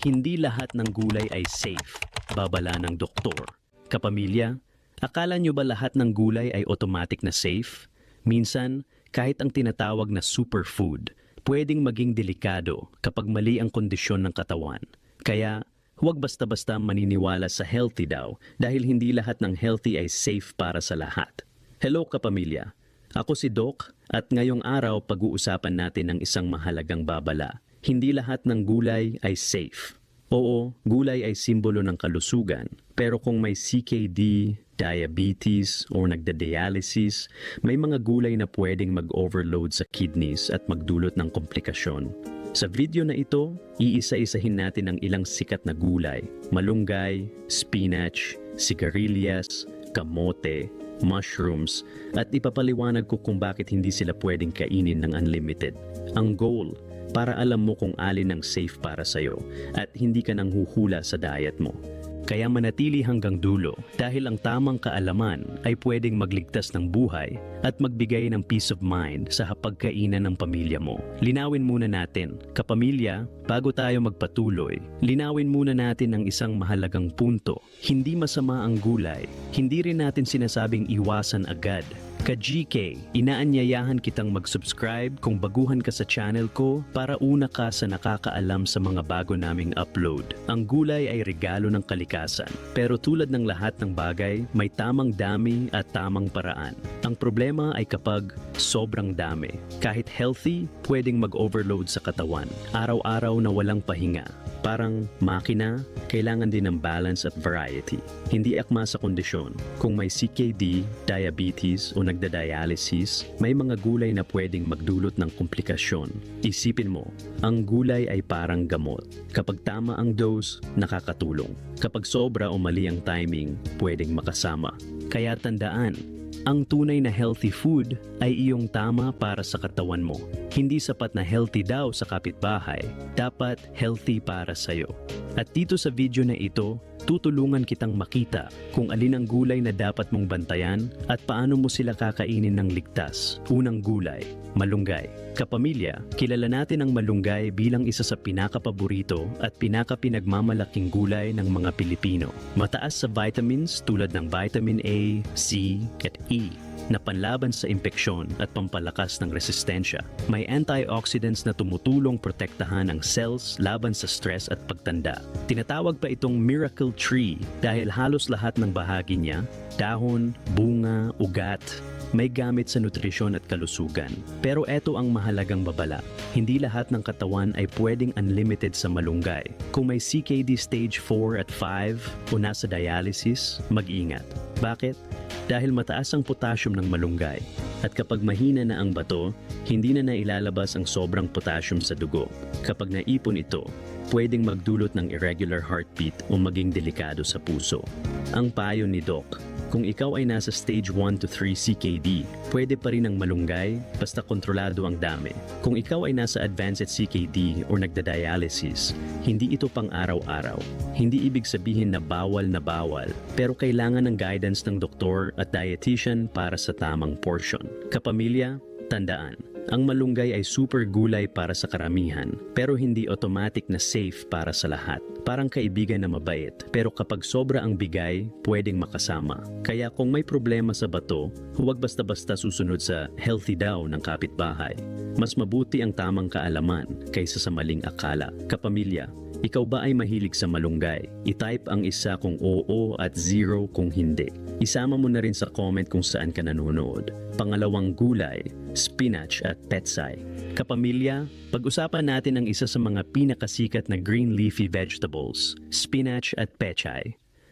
Hindi lahat ng gulay ay safe, babala ng doktor. Kapamilya, akala nyo ba lahat ng gulay ay automatic na safe? Minsan, kahit ang tinatawag na superfood, pwedeng maging delikado kapag mali ang kondisyon ng katawan. Kaya, huwag basta-basta maniniwala sa healthy daw dahil hindi lahat ng healthy ay safe para sa lahat. Hello kapamilya, ako si Doc at ngayong araw pag-uusapan natin ang isang mahalagang babala. Hindi lahat ng gulay ay safe. Oo, gulay ay simbolo ng kalusugan, pero kung may CKD, diabetes o nagda-dialysis, may mga gulay na pwedeng mag-overload sa kidneys at magdulot ng komplikasyon. Sa video na ito, iisa-isahin natin ang ilang sikat na gulay: malunggay, spinach, sigarilyas, kamote, mushrooms, at ipapaliwanag ko kung bakit hindi sila pwedeng kainin ng unlimited. Ang goal, para alam mo kung alin ang safe para sa'yo at hindi ka nang huhula sa diet mo. Kaya manatili hanggang dulo dahil ang tamang kaalaman ay pwedeng magligtas ng buhay at magbigay ng peace of mind sa hapagkainan ng pamilya mo. Linawin muna natin, kapamilya, bago tayo magpatuloy, linawin muna natin ang isang mahalagang punto. Hindi masama ang gulay, hindi rin natin sinasabing iwasan agad. Ka-GK, inaanyayahan kitang mag-subscribe kung baguhan ka sa channel ko para una ka sa nakakaalam sa mga bago naming upload. Ang gulay ay regalo ng kalikasan, pero tulad ng lahat ng bagay, may tamang dami at tamang paraan. Ang problema ay kapag sobrang dami. Kahit healthy, pwedeng mag-overload sa katawan. Araw-araw na walang pahinga. Parang makina, kailangan din ng balance at variety. Hindi akma sa kondisyon. Kung may CKD, diabetes o nagda-dialysis, may mga gulay na pwedeng magdulot ng komplikasyon. Isipin mo, ang gulay ay parang gamot. Kapag tama ang dose, nakakatulong. Kapag sobra o mali ang timing, pwedeng makasama. Kaya tandaan, ang tunay na healthy food ay iyong tama para sa katawan mo. Hindi sapat na healthy daw sa kapitbahay, dapat healthy para sa'yo. At dito sa video na ito, tutulungan kitang makita kung alin ang gulay na dapat mong bantayan at paano mo sila kakainin ng ligtas. Unang gulay, malunggay. Kapamilya, kilala natin ang malunggay bilang isa sa pinakapaborito at pinakapinagmamalaking gulay ng mga Pilipino. Mataas sa vitamins tulad ng vitamin A, C, at E na panlaban sa impeksyon at pampalakas ng resistensya. May antioxidants na tumutulong protektahan ang cells laban sa stress at pagtanda. Tinatawag pa itong miracle tree dahil halos lahat ng bahagi niya, dahon, bunga, ugat, may gamit sa nutrisyon at kalusugan. Pero eto ang mahalagang babala. Hindi lahat ng katawan ay pwedeng unlimited sa malunggay. Kung may CKD stage 4 at 5 o nasa dialysis, mag-ingat. Bakit? Dahil mataas ang potassium ng malunggay. At kapag mahina na ang bato, hindi na nailalabas ang sobrang potassium sa dugo. Kapag naipon ito, pwedeng magdulot ng irregular heartbeat o maging delikado sa puso. Ang payo ni Doc, kung ikaw ay nasa stage 1 to 3 CKD, pwede pa rin ang malunggay basta kontrolado ang dami. Kung ikaw ay nasa advanced CKD o nagda-dialysis, hindi ito pang araw-araw. Hindi ibig sabihin na bawal, pero kailangan ng guidance ng doktor at dietitian para sa tamang portion. Kapamilya, tandaan, ang malunggay ay super gulay para sa karamihan, pero hindi automatic na safe para sa lahat. Parang kaibigan na mabait, pero kapag sobra ang bigay, pwedeng makasama. Kaya kung may problema sa bato, huwag basta-basta susunod sa healthy daw ng kapitbahay. Mas mabuti ang tamang kaalaman kaysa sa maling akala. Kapamilya, ikaw ba ay mahilig sa malunggay? I-type ang isa kung oo at 0 kung hindi. Isama mo na rin sa comment kung saan ka nanonood. Pangalawang gulay, spinach at pechay. Kapamilya, pag-usapan natin ang isa sa mga pinakasikat na green leafy vegetables, spinach at pechay.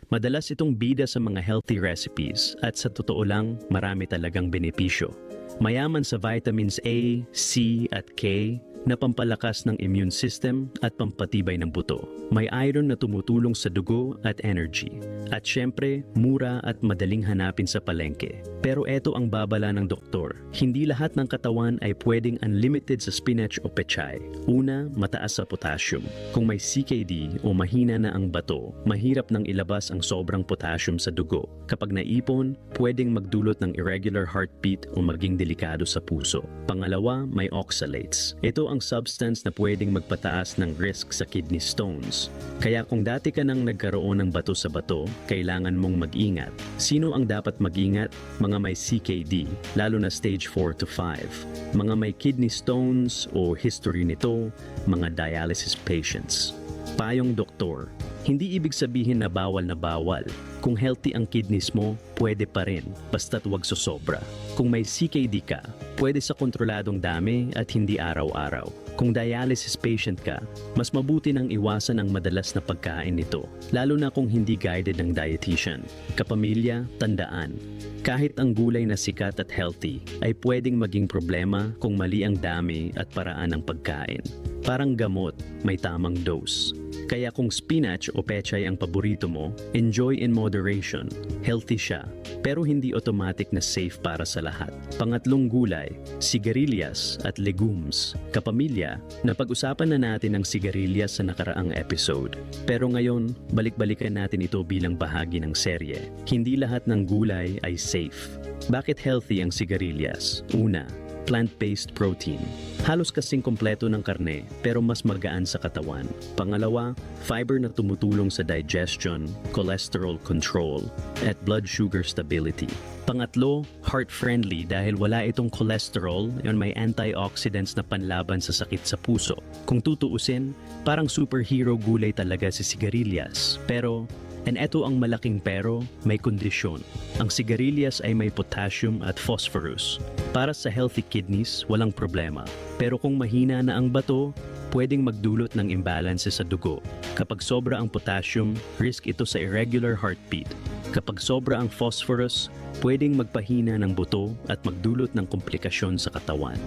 Madalas itong bida sa mga healthy recipes at sa totoo lang, marami talagang benepisyo. Mayaman sa vitamins A, C at K na pampalakas ng immune system at pampatibay ng buto. May iron na tumutulong sa dugo at energy. At syempre, mura at madaling hanapin sa palengke. Pero eto ang babala ng doktor. Hindi lahat ng katawan ay pwedeng unlimited sa spinach o pechay. Una, mataas sa potassium. Kung may CKD o mahina na ang bato, mahirap nang ilabas ang sobrang potassium sa dugo. Kapag naipon, pwedeng magdulot ng irregular heartbeat o maging delikado sa puso. Pangalawa, may oxalates. Ito ang substance na pwedeng magpataas ng risk sa kidney stones. Kaya kung dati ka nang nagkaroon ng bato sa bato, kailangan mong mag-ingat. Sino ang dapat mag-ingat? Mga may CKD, lalo na stage 4 to 5. Mga may kidney stones o history nito, mga dialysis patients. Payong doktor, hindi ibig sabihin na bawal na bawal. Kung healthy ang kidneys mo, pwede pa rin, basta't wag sosobra. Kung may CKD ka, pwede sa kontroladong dami at hindi araw-araw. Kung dialysis patient ka, mas mabuti nang iwasan ang madalas na pagkain nito, lalo na kung hindi guided ng dietitian. Kapamilya, tandaan, kahit ang gulay na sikat at healthy ay pwedeng maging problema kung mali ang dami at paraan ng pagkain. Parang gamot, may tamang dose. Kaya kung spinach o pechay ang paborito mo, enjoy in moderation. Healthy siya, pero hindi automatic na safe para sa lahat. Pangatlong gulay, sigarilyas at legumes. Kapamilya, napag-usapan na natin ang sigarilyas sa nakaraang episode. Pero ngayon, balik-balikan natin ito bilang bahagi ng serye. Hindi lahat ng gulay ay safe. Bakit healthy ang sigarilyas? Una, plant-based protein. Halos kasing kompleto ng karne pero mas magaan sa katawan. Pangalawa, fiber na tumutulong sa digestion, cholesterol control, at blood sugar stability. Pangatlo, heart-friendly dahil wala itong cholesterol at may antioxidants na panlaban sa sakit sa puso. Kung tutuusin, parang superhero gulay talaga si sigarilyas. Pero and eto ang malaking pero, may kondisyon. Ang sigarilyas ay may potassium at phosphorus. Para sa healthy kidneys, walang problema. Pero kung mahina na ang bato, pwedeng magdulot ng imbalance sa dugo. Kapag sobra ang potassium, risk ito sa irregular heartbeat. Kapag sobra ang phosphorus, pwedeng magpahina ng buto at magdulot ng komplikasyon sa katawan.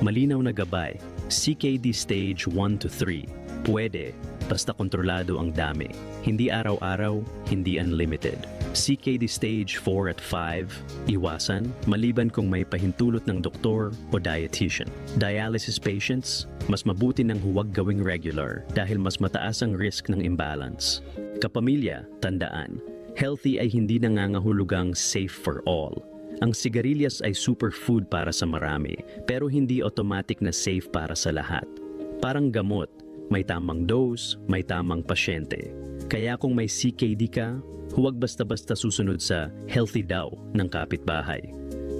Malinaw na gabay, CKD stage 1 to 3. Pwede, basta kontrolado ang dami. Hindi araw-araw, hindi unlimited. CKD stage 4 at 5, iwasan, maliban kung may pahintulot ng doktor o dietitian. Dialysis patients, mas mabuti nang huwag gawing regular dahil mas mataas ang risk ng imbalance. Kapamilya, tandaan, healthy ay hindi nangangahulugang safe for all. Ang sigarilyas ay superfood para sa marami, pero hindi automatic na safe para sa lahat. Parang gamot, may tamang dose, may tamang pasyente. Kaya kung may CKD ka, huwag basta-basta susunod sa healthy daw ng kapitbahay.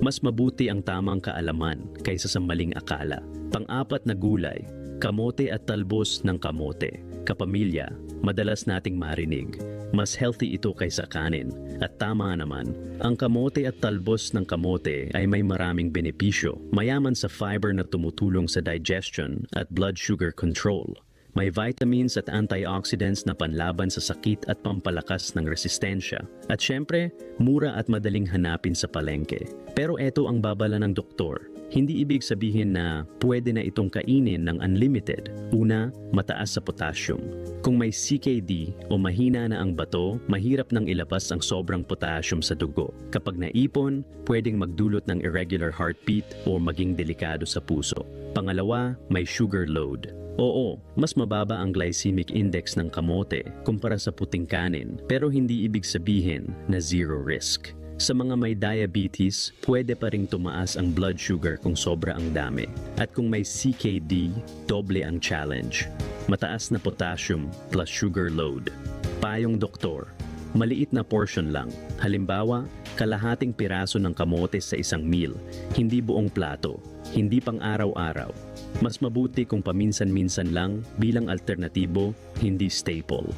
Mas mabuti ang tamang kaalaman kaysa sa maling akala. Pang-apat na gulay, kamote at talbos ng kamote. Kapamilya, madalas nating marinig. Mas healthy ito kaysa kanin. At tama naman, ang kamote at talbos ng kamote ay may maraming benepisyo. Mayaman sa fiber na tumutulong sa digestion at blood sugar control. May vitamins at antioxidants na panlaban sa sakit at pampalakas ng resistensya. At syempre, mura at madaling hanapin sa palengke. Pero eto ang babala ng doktor. Hindi ibig sabihin na pwede na itong kainin ng unlimited. Una, mataas sa potassium. Kung may CKD o mahina na ang bato, mahirap nang ilabas ang sobrang potassium sa dugo. Kapag naipon, pwedeng magdulot ng irregular heartbeat o maging delikado sa puso. Pangalawa, may sugar load. Oo, mas mababa ang glycemic index ng kamote kumpara sa puting kanin, pero hindi ibig sabihin na zero risk. Sa mga may diabetes, pwede pa ring tumaas ang blood sugar kung sobra ang dami. At kung may CKD, doble ang challenge. Mataas na potassium plus sugar load. Payong doktor, maliit na portion lang. Halimbawa, kalahating piraso ng kamote sa isang meal, hindi buong plato, hindi pang araw-araw. Mas mabuti kung paminsan-minsan lang bilang alternatibo, hindi staple.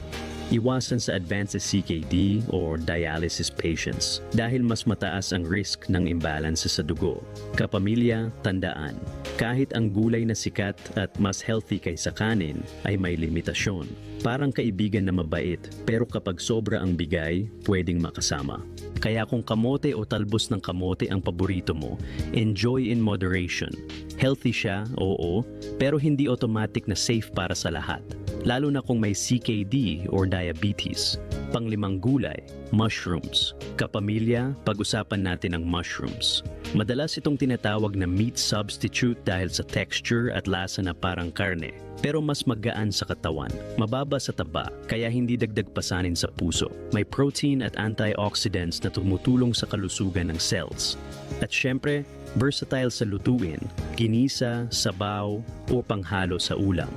Iwasan sa advanced CKD or dialysis patients dahil mas mataas ang risk ng imbalance sa dugo. Kapamilya, tandaan, kahit ang gulay na sikat at mas healthy kaysa kanin ay may limitasyon. Parang kaibigan na mabait, pero kapag sobra ang bigay, pwedeng makasama. Kaya kung kamote o talbos ng kamote ang paborito mo, enjoy in moderation. Healthy siya, oo, pero hindi automatic na safe para sa lahat. Lalo na kung may CKD or diabetes. Panglimang gulay, mushrooms. Kapamilya, pag-usapan natin ang mushrooms. Madalas itong tinatawag na meat substitute dahil sa texture at lasa na parang karne, pero mas magaan sa katawan, mababa sa taba, kaya hindi dagdag pasanin sa puso. May protein at antioxidants na tumutulong sa kalusugan ng cells. At syempre, versatile sa lutuin, ginisa, sabaw, o panghalo sa ulam.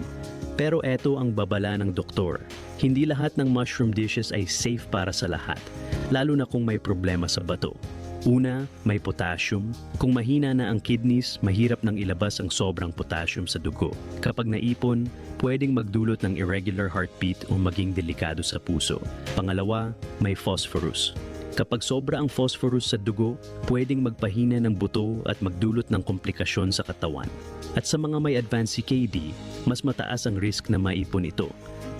Pero eto ang babala ng doktor. Hindi lahat ng mushroom dishes ay safe para sa lahat, lalo na kung may problema sa bato. Una, may potassium. Kung mahina na ang kidneys, mahirap nang ilabas ang sobrang potassium sa dugo. Kapag naipon, pwedeng magdulot ng irregular heartbeat o maging delikado sa puso. Pangalawa, may phosphorus. Kapag sobra ang phosphorus sa dugo, pwedeng magpahina ng buto at magdulot ng komplikasyon sa katawan. At sa mga may advanced CKD, mas mataas ang risk na maipon ito.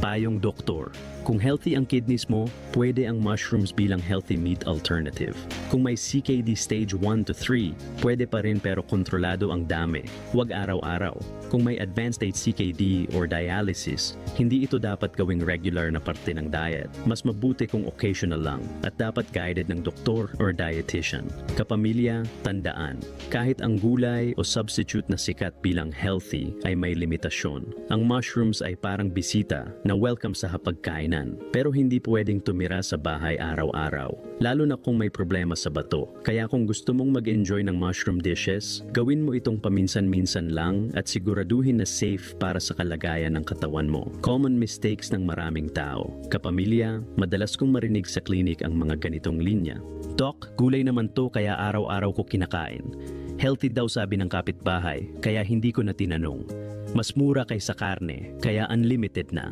Payong doktor, kung healthy ang kidneys mo, pwede ang mushrooms bilang healthy meat alternative. Kung may CKD stage 1 to 3, pwede pa rin pero kontrolado ang dami. Huwag araw-araw. Kung may advanced stage CKD or dialysis, hindi ito dapat gawing regular na parte ng diet. Mas mabuti kung occasional lang at dapat guided ng doktor or dietitian. Kapamilya, tandaan, kahit ang gulay o substitute na sikat bilang healthy ay may limitasyon. Ang mushrooms ay parang bisita na welcome sa hapagkainan, pero hindi pwedeng tumira sa bahay araw-araw, lalo na kung may problema sa bato. Kaya kung gusto mong mag-enjoy ng mushroom dishes, gawin mo itong paminsan-minsan lang at siguraduhin na safe para sa kalagayan ng katawan mo. Common mistakes ng maraming tao. Kapamilya, madalas kong marinig sa klinik ang mga ganitong linya. Doc, gulay naman to kaya araw-araw ko kinakain. Healthy daw sabi ng kapitbahay, kaya hindi ko na tinanong. Mas mura kaysa karne, kaya unlimited na.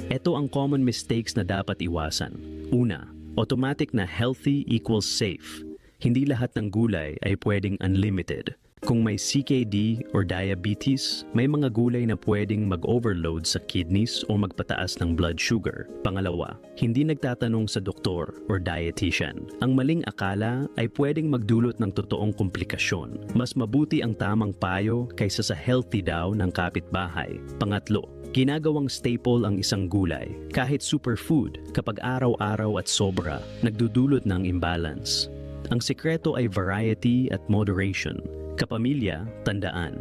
Ito ang common mistakes na dapat iwasan. Una, automatic na healthy equals safe. Hindi lahat ng gulay ay pwedeng unlimited. Kung may CKD or diabetes, may mga gulay na pwedeng mag-overload sa kidneys o magpataas ng blood sugar. Pangalawa, hindi nagtatanong sa doktor or dietitian. Ang maling akala ay pwedeng magdulot ng totoong komplikasyon. Mas mabuti ang tamang payo kaysa sa healthy daw ng kapitbahay. Pangatlo, ginagawang staple ang isang gulay. Kahit superfood, kapag araw-araw at sobra, nagdudulot ng imbalance. Ang sekreto ay variety at moderation. Kapamilya, tandaan,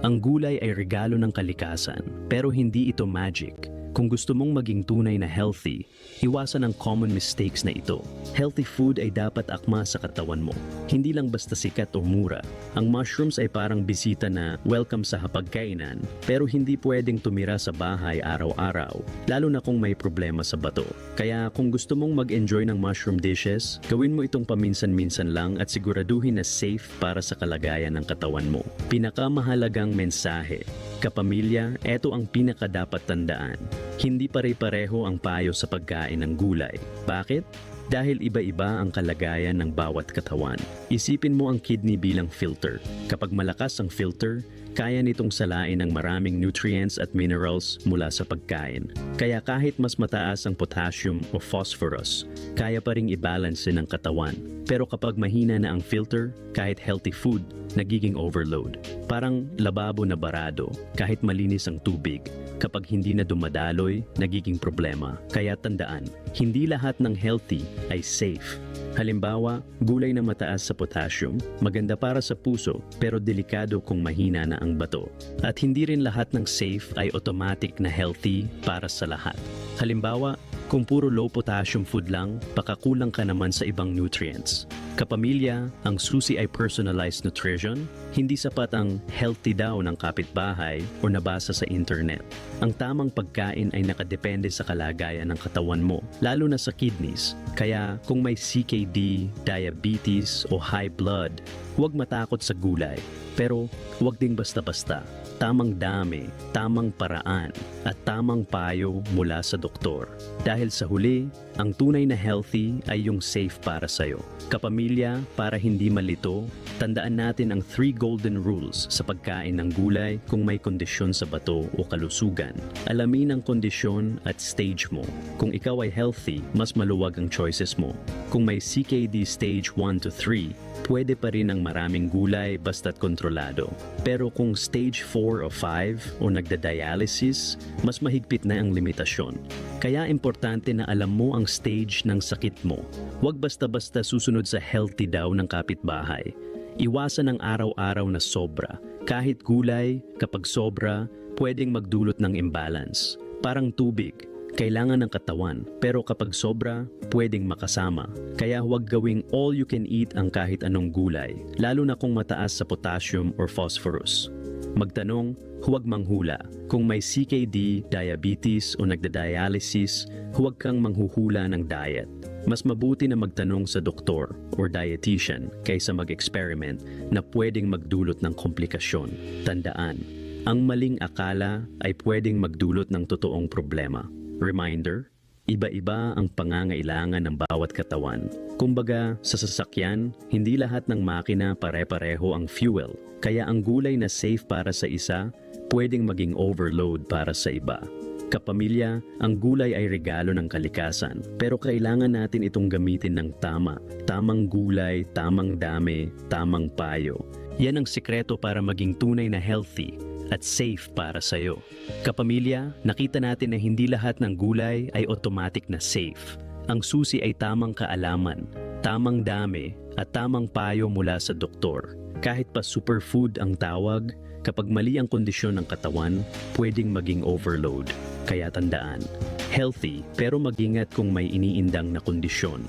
ang gulay ay regalo ng kalikasan, pero hindi ito magic. Kung gusto mong maging tunay na healthy, iwasan ang common mistakes na ito. Healthy food ay dapat akma sa katawan mo, hindi lang basta sikat o mura. Ang mushrooms ay parang bisita na welcome sa hapagkainan, pero hindi pwedeng tumira sa bahay araw-araw, lalo na kung may problema sa bato. Kaya kung gusto mong mag-enjoy ng mushroom dishes, gawin mo itong paminsan-minsan lang at siguraduhin na safe para sa kalagayan ng katawan mo. Pinakamahalagang mensahe. Kapamilya, eto ang pinakadapat tandaan. Hindi pare-pareho ang payo sa pagkain ng gulay. Bakit? Dahil iba-iba ang kalagayan ng bawat katawan. Isipin mo ang kidney bilang filter. Kapag malakas ang filter, kaya nitong salain ng maraming nutrients at minerals mula sa pagkain. Kaya kahit mas mataas ang potassium o phosphorus, kaya pa ring i-balance ng katawan. Pero kapag mahina na ang filter, kahit healthy food, nagiging overload. Parang lababo na barado, kahit malinis ang tubig. Kapag hindi na dumadaloy, nagiging problema. Kaya tandaan, hindi lahat ng healthy ay safe. Halimbawa, gulay na mataas sa potassium, maganda para sa puso pero delikado kung mahina na ang bato. At hindi rin lahat ng safe ay automatic na healthy para sa lahat. Halimbawa, kung puro low potassium food lang, pakakulang ka naman sa ibang nutrients. Kapamilya, ang susi ay personalized nutrition, hindi sapat ang healthy daw ng kapitbahay o nabasa sa internet. Ang tamang pagkain ay nakadepende sa kalagayan ng katawan mo, lalo na sa kidneys. Kaya kung may CKD, diabetes o high blood, huwag matakot sa gulay. Pero huwag ding basta-basta. Tamang dami, tamang paraan, at tamang payo mula sa doktor. Dahil sa huli, ang tunay na healthy ay yung safe para sa'yo. Kapamilya, para hindi malito, tandaan natin ang 3 golden rules sa pagkain ng gulay kung may kondisyon sa bato o kalusugan. Alamin ang kondisyon at stage mo. Kung ikaw ay healthy, mas maluwag ang choices mo. Kung may CKD stage 1 to 3, pwede pa rin ang maraming gulay basta't kontrolado. Pero kung stage 4 o 5 o nagda-dialysis, mas mahigpit na ang limitasyon. Kaya importante na alam mo ang stage ng sakit mo. Huwag basta-basta susunod sa healthy daw ng kapitbahay. Iwasan ang araw-araw na sobra. Kahit gulay, kapag sobra, pwedeng magdulot ng imbalance. Parang tubig, kailangan ng katawan, pero kapag sobra, pwedeng makasama. Kaya huwag gawing all you can eat ang kahit anong gulay, lalo na kung mataas sa potassium or phosphorus. Magtanong, huwag manghula. Kung may CKD, diabetes o nagda-dialysis, huwag kang manghuhula ng diet. Mas mabuti na magtanong sa doktor or dietitian kaysa mag-experiment na pwedeng magdulot ng komplikasyon. Tandaan, ang maling akala ay pwedeng magdulot ng totoong problema. Reminder, iba-iba ang pangangailangan ng bawat katawan. Kumbaga, sa sasakyan, hindi lahat ng makina pare-pareho ang fuel. Kaya ang gulay na safe para sa isa, pwedeng maging overload para sa iba. Kapamilya, ang gulay ay regalo ng kalikasan, pero kailangan natin itong gamitin ng tama. Tamang gulay, tamang dami, tamang payo. Yan ang sikreto para maging tunay na healthy at safe para sa'yo. Kapamilya, nakita natin na hindi lahat ng gulay ay automatic na safe. Ang susi ay tamang kaalaman, tamang dami, at tamang payo mula sa doktor. Kahit pa superfood ang tawag, kapag mali ang kondisyon ng katawan, pwedeng maging overload. Kaya tandaan, healthy pero mag-ingat kung may iniindang na kondisyon.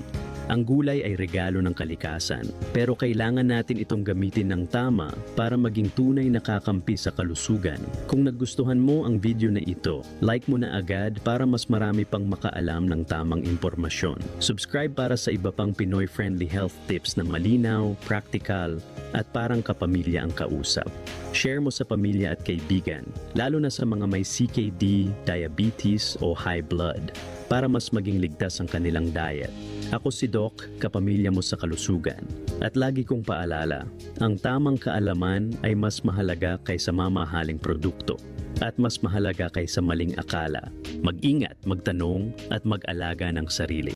Ang gulay ay regalo ng kalikasan, pero kailangan natin itong gamitin ng tama para maging tunay na kakampi sa kalusugan. Kung nagustuhan mo ang video na ito, like mo na agad para mas marami pang makaalam ng tamang impormasyon. Subscribe para sa iba pang Pinoy-friendly health tips na malinaw, practical, at parang kapamilya ang kausap. Share mo sa pamilya at kaibigan, lalo na sa mga may CKD, diabetes o high blood, para mas maging ligtas ang kanilang diet. Ako si Doc, kapamilya mo sa kalusugan. At lagi kong paalala, ang tamang kaalaman ay mas mahalaga kaysa mamahaling produkto. At mas mahalaga kaysa maling akala. Mag-ingat, magtanong, at mag-alaga ng sarili.